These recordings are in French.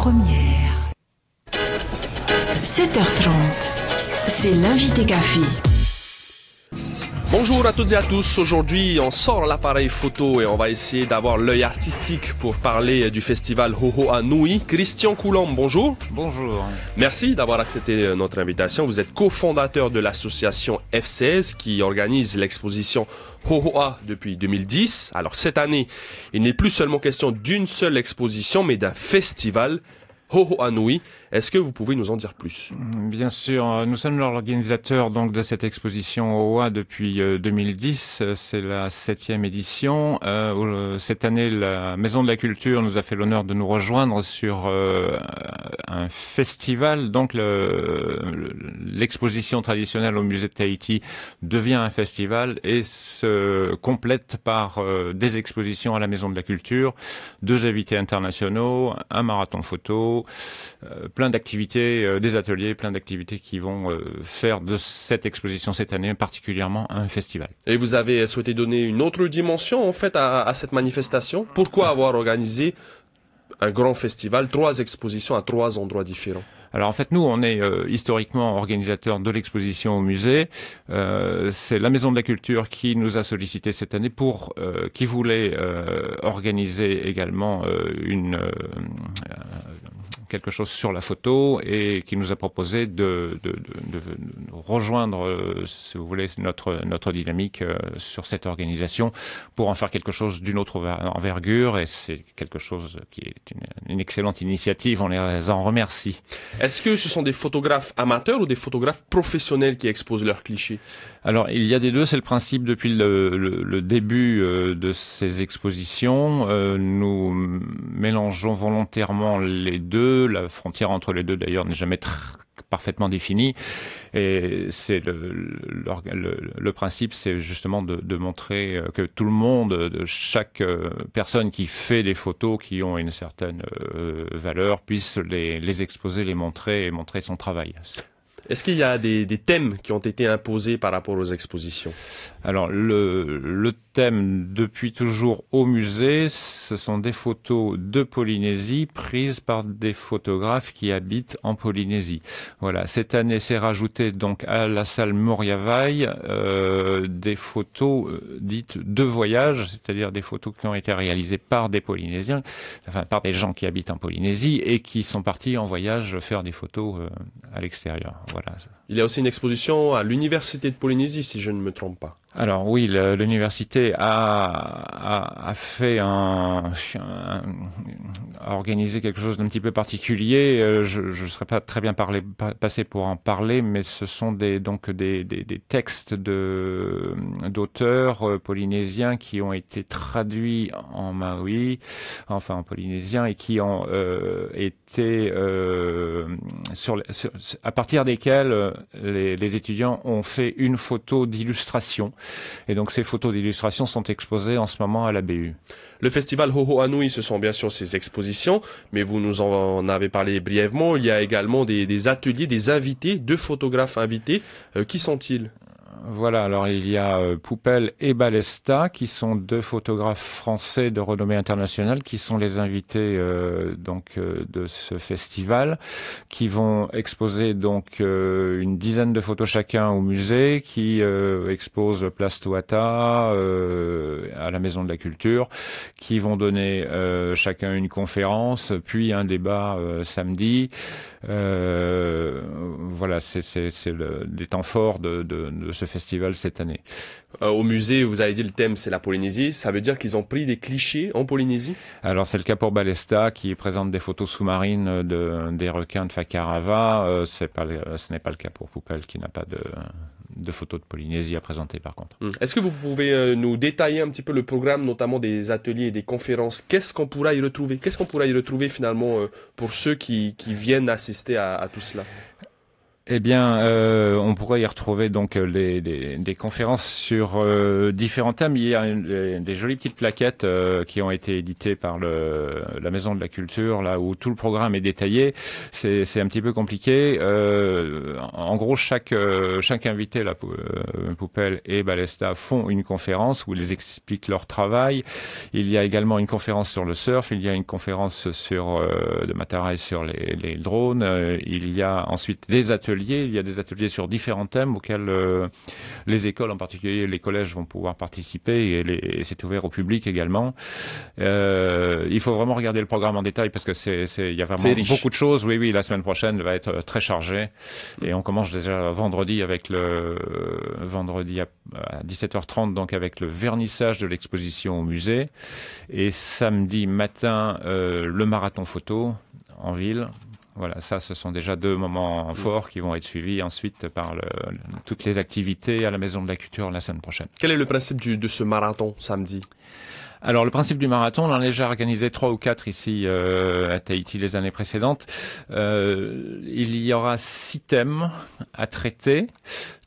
première. 7h30, c'est l'invité café. Bonjour à toutes et à tous. Aujourd'hui, on sort l'appareil photo et on va essayer d'avoir l'œil artistique pour parler du festival Hohoa Nui. Christian Coulombe, bonjour. Bonjour. Merci d'avoir accepté notre invitation. Vous êtes cofondateur de l'association F16 qui organise l'exposition Hohoa depuis 2010. Alors cette année, il n'est plus seulement question d'une seule exposition, mais d'un festival Hohoa Nui. Est-ce que vous pouvez nous en dire plus? Bien sûr, nous sommes l'organisateur donc de cette exposition Hohoa depuis 2010. C'est la 7e édition. Cette année, la Maison de la Culture nous a fait l'honneur de nous rejoindre sur un festival. Donc l'exposition traditionnelle au musée de Tahiti devient un festival et se complète par des expositions à la Maison de la Culture, 2 invités internationaux, un marathon photo, plein d'activités, des ateliers, plein d'activités qui vont faire de cette exposition cette année particulièrement un festival. Et vous avez souhaité donner une autre dimension en fait à cette manifestation. Pourquoi avoir organisé un grand festival, 3 expositions à 3 endroits différents? Alors en fait, nous, on est historiquement organisateur de l'exposition au musée. C'est la Maison de la Culture qui nous a sollicité cette année pour qui voulait organiser également quelque chose sur la photo et qui nous a proposé de rejoindre, si vous voulez, notre dynamique sur cette organisation pour en faire quelque chose d'une autre envergure, et c'est quelque chose qui est une excellente initiative, on les en remercie. Est-ce que ce sont des photographes amateurs ou des photographes professionnels qui exposent leurs clichés? Alors, il y a des deux, c'est le principe depuis le début de ces expositions. Nous mélangeons volontairement les deux. La frontière entre les deux, d'ailleurs, n'est jamais parfaitement définie. Et c'est le principe, c'est justement de montrer que tout le monde, chaque personne qui fait des photos qui ont une certaine valeur, puisse les exposer, les montrer et montrer son travail. Est-ce qu'il y a des thèmes qui ont été imposés par rapport aux expositions? Alors, le thème depuis toujours au musée, ce sont des photos de Polynésie prises par des photographes qui habitent en Polynésie. Voilà, cette année, c'est rajouté donc à la salle Moriavaille des photos dites de voyage, c'est-à-dire des photos qui ont été réalisées par des Polynésiens, enfin par des gens qui habitent en Polynésie et qui sont partis en voyage faire des photos à l'extérieur. Voilà. Il y a aussi une exposition à l'Université de Polynésie, si je ne me trompe pas. Alors oui, l'université a fait a organisé quelque chose d'un petit peu particulier. Je ne serais pas très bien passé pour en parler, mais ce sont des textes d'auteurs polynésiens qui ont été traduits en maori, enfin en polynésien, et qui ont été à partir desquels les étudiants ont fait une photo d'illustration. Et donc ces photos d'illustration sont exposées en ce moment à la BU. Le festival Hohoa Nui, ce sont bien sûr ces expositions, mais vous nous en avez parlé brièvement. Il y a également des ateliers, des invités, 2 photographes invités. Qui sont-ils? Voilà, alors il y a Poupel et Balesta qui sont 2 photographes français de renommée internationale qui sont les invités de ce festival, qui vont exposer donc une dizaine de photos chacun au musée, qui exposent Place Tuata à la Maison de la Culture, qui vont donner chacun une conférence, puis un débat samedi. Voilà, c'est des temps forts de ce festival cette année. Au musée, vous avez dit le thème c'est la Polynésie, ça veut dire qu'ils ont pris des clichés en Polynésie? Alors c'est le cas pour Balesta qui présente des photos sous-marines des requins de Fakarava. Ce n'est pas le cas pour Poupel qui n'a pas de photos de Polynésie à présenter par contre. Est-ce que vous pouvez nous détailler un petit peu le programme, notamment des ateliers et des conférences? Qu'est-ce qu'on pourra y retrouver? Qu'est-ce qu'on pourra y retrouver finalement pour ceux qui viennent assister à tout cela? Eh bien, on pourrait y retrouver donc des conférences sur différents thèmes. Il y a des jolies petites plaquettes qui ont été éditées par la Maison de la Culture, là où tout le programme est détaillé. C'est un petit peu compliqué. En gros, chaque invité, Poupel et Balesta, font une conférence où ils expliquent leur travail. Il y a également une conférence sur le surf. Il y a une conférence de Mataray sur les drones. Il y a ensuite des ateliers. Il y a des ateliers sur différents thèmes auxquels les écoles, en particulier les collèges, vont pouvoir participer et c'est ouvert au public également. Il faut vraiment regarder le programme en détail parce que il y a vraiment beaucoup de choses. Oui, la semaine prochaine va être très chargée et on commence déjà vendredi vendredi à 17h30 donc avec le vernissage de l'exposition au musée et samedi matin le marathon photo en ville. Voilà, ce sont déjà 2 moments forts qui vont être suivis ensuite par toutes les activités à la Maison de la Culture la semaine prochaine. Quel est le principe de ce marathon samedi? Alors le principe du marathon, on en a déjà organisé 3 ou 4 ici à Tahiti les années précédentes. Il y aura 6 thèmes à traiter.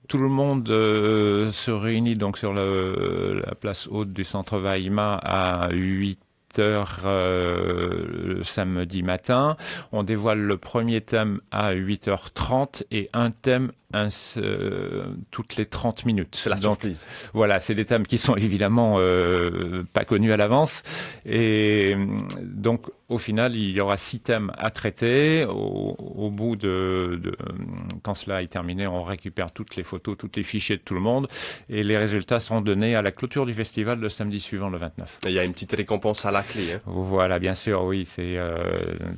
Tout le monde se réunit donc sur la place haute du centre Vaima à 8h le samedi matin. On dévoile le premier thème à 8h30 et un thème toutes les 30 minutes. C'est la surprise. Voilà, c'est des thèmes qui sont évidemment pas connus à l'avance. Et donc, au final, il y aura 6 thèmes à traiter. Au bout quand cela est terminé, on récupère toutes les photos, tous les fichiers de tout le monde. Et les résultats seront donnés à la clôture du festival le samedi suivant, le 29. Il y a une petite récompense à la clé. Hein. Voilà, bien sûr, oui. C'est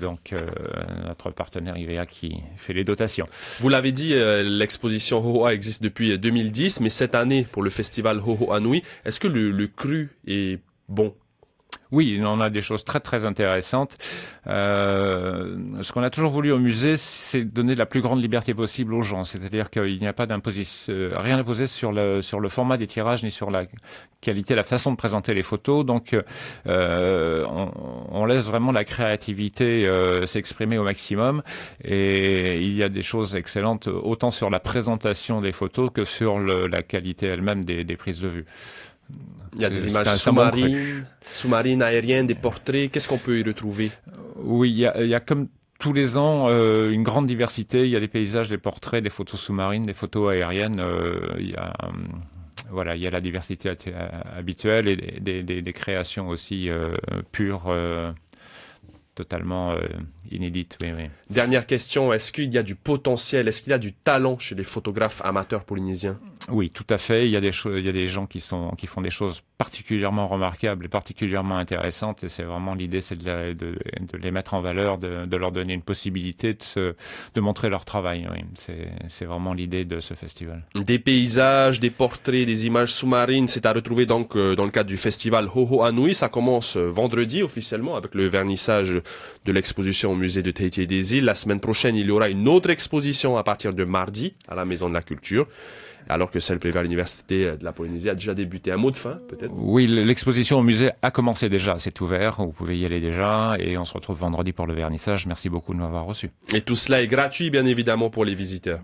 notre partenaire IVEA qui fait les dotations. Vous l'avez dit, l'exposition Hohoa existe depuis 2010, mais cette année, pour le festival Hohoa Nui, est-ce que le cru est bon? Oui, on a des choses très très intéressantes. Ce qu'on a toujours voulu au musée, c'est donner la plus grande liberté possible aux gens. C'est-à-dire qu'il n'y a pas rien imposé sur le format des tirages ni sur la qualité, la façon de présenter les photos. Donc, on laisse vraiment la créativité s'exprimer au maximum. Et il y a des choses excellentes autant sur la présentation des photos que sur la qualité elle-même des prises de vue. Il y a des images sous-marines, aériennes, des portraits. Qu'est-ce qu'on peut y retrouver? Oui, il y a comme tous les ans une grande diversité. Il y a des paysages, des portraits, des photos sous-marines, des photos aériennes. Il y a la diversité habituelle et des créations aussi pures. Totalement inédite, oui. Dernière question, est-ce qu'il y a du potentiel, est-ce qu'il y a du talent chez les photographes amateurs polynésiens? Oui, tout à fait. Il y a des gens qui font des choses particulièrement remarquables et particulièrement intéressantes et c'est vraiment l'idée, c'est de les mettre en valeur, de leur donner une possibilité de montrer leur travail. Oui. C'est vraiment l'idée de ce festival. Des paysages, des portraits, des images sous-marines, c'est à retrouver donc dans le cadre du festival Hohoa Nui. Ça commence vendredi officiellement avec le vernissage de l'exposition au musée de Tahiti et des îles. La semaine prochaine, il y aura une autre exposition à partir de mardi à la Maison de la Culture. Alors que celle privée à l'Université de la Polynésie a déjà débuté. Un mot de fin, peut-être? Oui, l'exposition au musée a commencé déjà, c'est ouvert, vous pouvez y aller déjà, et on se retrouve vendredi pour le vernissage. Merci beaucoup de m'avoir reçu. Et tout cela est gratuit, bien évidemment, pour les visiteurs.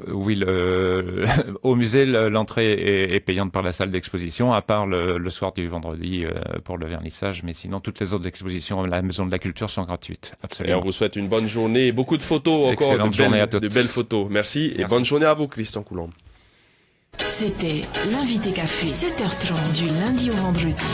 Oui, au musée, l'entrée est payante par la salle d'exposition, à part le soir du vendredi pour le vernissage, mais sinon toutes les autres expositions à la Maison de la Culture sont gratuites. Absolument. Et on vous souhaite une bonne journée et beaucoup de photos encore, de belles photos. Merci et bonne journée à vous, Christian Coulombe. C'était l'invité café, 7h30 du lundi au vendredi.